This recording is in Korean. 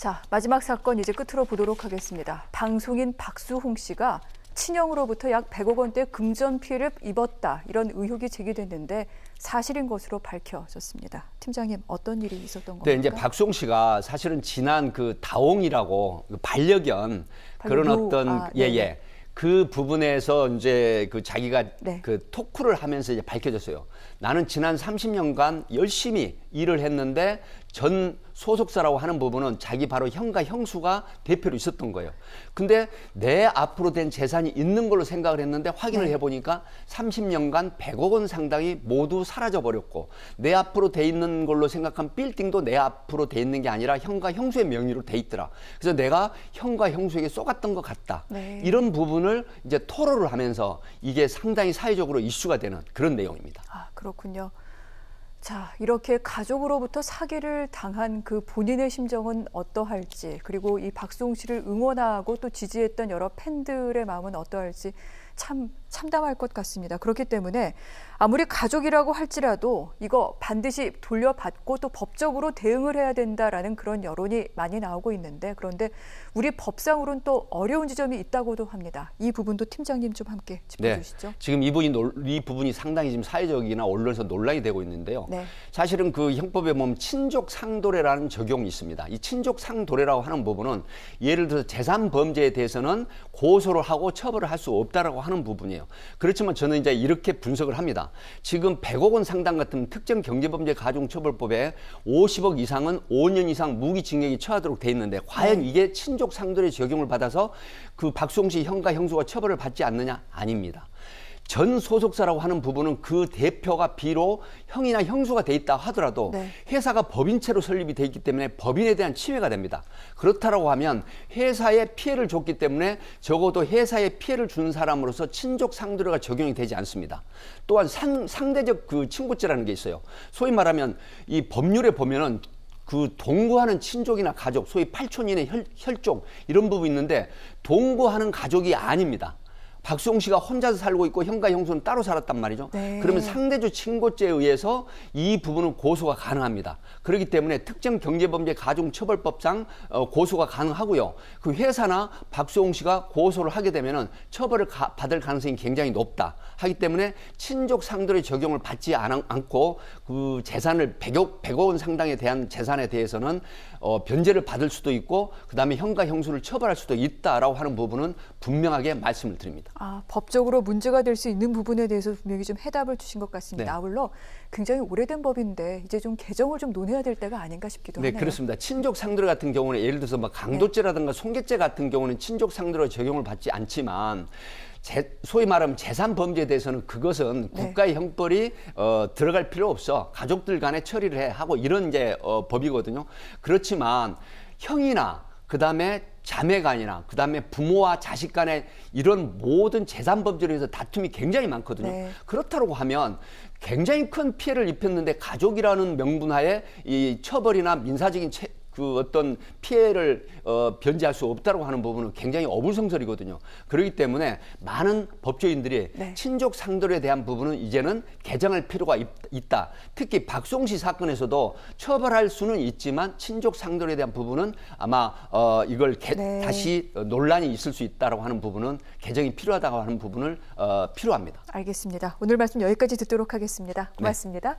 자, 마지막 사건 이제 끝으로 보도록 하겠습니다. 방송인 박수홍 씨가 친형으로부터 약 100억 원대 금전 피해를 입었다. 이런 의혹이 제기됐는데 사실인 것으로 밝혀졌습니다. 팀장님, 어떤 일이 있었던 겁니까? 네, 이제 박수홍 씨가 사실은 지난 그 다옹이라고 반려견 그런 어떤 그 부분에서 이제 그 자기가 그 토크를 하면서 이제 밝혀졌어요. 나는 지난 30년간 열심히 일을 했는데 전 소속사라고 하는 부분은 자기 바로 형과 형수가 대표로 있었던 거예요. 근데 내 앞으로 된 재산이 있는 걸로 생각을 했는데 확인을 해보니까 30년간 100억 원 상당이 모두 사라져버렸고 내 앞으로 돼 있는 걸로 생각한 빌딩도 내 앞으로 돼 있는 게 아니라 형과 형수의 명의로 돼 있더라. 그래서 내가 형과 형수에게 쏘갔던 것 같다. 이런 부분을 이제 토로를 하면서 이게 상당히 사회적으로 이슈가 되는 그런 내용입니다. 아, 그렇군요. 자, 이렇게 가족으로부터 사기를 당한 그 본인의 심정은 어떠할지, 그리고 이 박수홍 씨를 응원하고 또 지지했던 여러 팬들의 마음은 어떠할지 참 참담할 것 같습니다. 그렇기 때문에 아무리 가족이라고 할지라도 이거 반드시 돌려받고 또 법적으로 대응을 해야 된다라는 그런 여론이 많이 나오고 있는데, 그런데 우리 법상으로는 또 어려운 지점이 있다고도 합니다. 이 부분도 팀장님 좀 함께 짚어주시죠. 네, 지금 이 부분이 상당히 지금 사회적이나 언론에서 논란이 되고 있는데요. 사실은 그 형법에 보면 친족상도례라는 적용이 있습니다. 이 친족상도례라고 하는 부분은 예를 들어서 재산 범죄에 대해서는 고소를 하고 처벌을 할 수 없다라고 하는 부분이에요. 그렇지만 저는 이제 이렇게 분석을 합니다. 지금 100억 원 상당 같은 특정 경제범죄 가중처벌법에 50억 이상은 5년 이상 무기징역이 처하도록 돼 있는데 과연 이게 친족상도례 적용을 받아서 그 박수홍 씨 형과 형수가 처벌을 받지 않느냐? 아닙니다. 전 소속사라고 하는 부분은 그 대표가 비록 형이나 형수가 돼 있다 하더라도 회사가 법인체로 설립이 돼 있기 때문에 법인에 대한 침해가 됩니다. 그렇다고 하면 회사에 피해를 줬기 때문에 적어도 회사에 피해를 준 사람으로서 친족 상도례가 적용이 되지 않습니다. 또한 상대적 그 친구죄라는 게 있어요. 소위 말하면 이 법률에 보면은 그 동거하는 친족이나 가족, 소위 팔촌인의 혈족 이런 부분이 있는데 동거하는 가족이 아닙니다. 박수홍 씨가 혼자서 살고 있고 형과 형수는 따로 살았단 말이죠. 그러면 상대적 친고죄에 의해서 이 부분은 고소가 가능합니다. 그렇기 때문에 특정 경제범죄 가중처벌법상 고소가 가능하고요. 그 회사나 박수홍 씨가 고소를 하게 되면은 처벌을 받을 가능성이 굉장히 높다. 하기 때문에 친족 상도례 적용을 받지 않고 그 재산을 100억 원 상당에 대한 재산에 대해서는 변제를 받을 수도 있고 그다음에 형과 형수를 처벌할 수도 있다라고 하는 부분은 분명하게 말씀을 드립니다. 아, 법적으로 문제가 될 수 있는 부분에 대해서 분명히 좀 해답을 주신 것 같습니다. 아울러 굉장히 오래된 법인데 이제 좀 개정을 좀 논해야 될 때가 아닌가 싶기도 하네요. 네, 그렇습니다. 친족 상도례 같은 경우는 예를 들어서 막 강도죄라든가 손괴죄 같은 경우는 친족 상도례 적용을 받지 않지만 소위 말하면 재산 범죄에 대해서는 그것은 국가의 형벌이 들어갈 필요 없어. 가족들 간에 처리를 해 하고 이런 이제 법이거든요. 그렇지만 형이나 그다음에 자매간이나 그다음에 부모와 자식 간의 이런 모든 재산 범죄로 해서 다툼이 굉장히 많거든요. 그렇다고 하면 굉장히 큰 피해를 입혔는데 가족이라는 명분하에 이 처벌이나 민사적인 그 어떤 피해를 변제할 수 없다고 하는 부분은 굉장히 어불성설이거든요. 그렇기 때문에 많은 법조인들이 친족 상도례에 대한 부분은 이제는 개정할 필요가 있다. 특히 박수홍 씨 사건에서도 처벌할 수는 있지만 친족 상도례에 대한 부분은 아마 이걸 다시 논란이 있을 수 있다고 하는 부분은 개정이 필요하다고 하는 부분을 필요합니다. 알겠습니다. 오늘 말씀 여기까지 듣도록 하겠습니다. 고맙습니다.